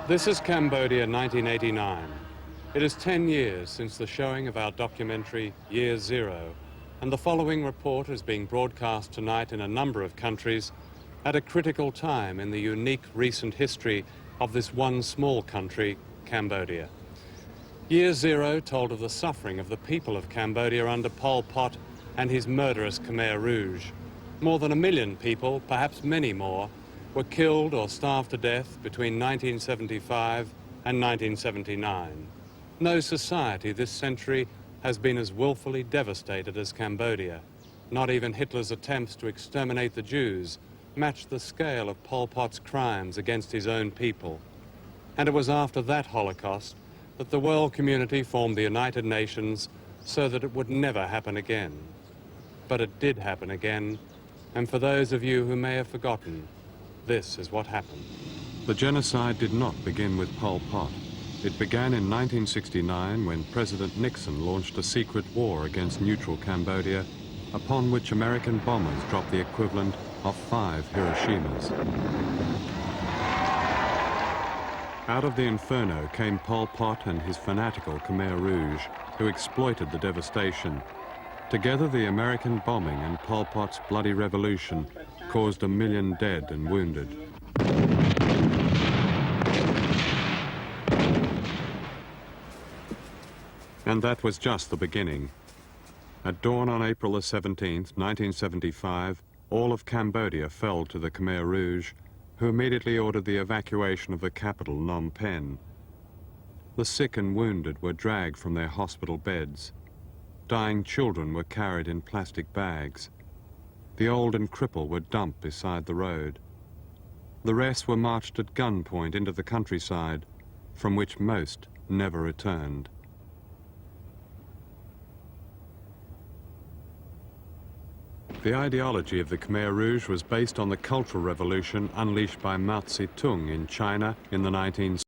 This is Cambodia 1989. It is 10 years since the showing of our documentary Year Zero, and the following report is being broadcast tonight in a number of countries at a critical time in the unique recent history of this one small country, Cambodia. Year Zero told of the suffering of the people of Cambodia under Pol Pot and his murderous Khmer Rouge. More than 1 million people, perhaps many more, were killed or starved to death between 1975 and 1979. No society this century has been as willfully devastated as Cambodia. Not even Hitler's attempts to exterminate the Jews matched the scale of Pol Pot's crimes against his own people. And it was after that Holocaust that the world community formed the United Nations so that it would never happen again. But it did happen again, and for those of you who may have forgotten, this is what happened. The genocide did not begin with Pol Pot. It began in 1969 when President Nixon launched a secret war against neutral Cambodia, upon which American bombers dropped the equivalent of 5 Hiroshimas. Out of the inferno came Pol Pot and his fanatical Khmer Rouge, who exploited the devastation. Together, the American bombing and Pol Pot's bloody revolution caused 1 million dead and wounded. And that was just the beginning. At dawn on April the 17th, 1975, all of Cambodia fell to the Khmer Rouge, who immediately ordered the evacuation of the capital, Phnom Penh. The sick and wounded were dragged from their hospital beds. Dying children were carried in plastic bags. The old and crippled were dumped beside the road. The rest were marched at gunpoint into the countryside, from which most never returned. The ideology of the Khmer Rouge was based on the Cultural Revolution unleashed by Mao Zedong in China in the 1960s.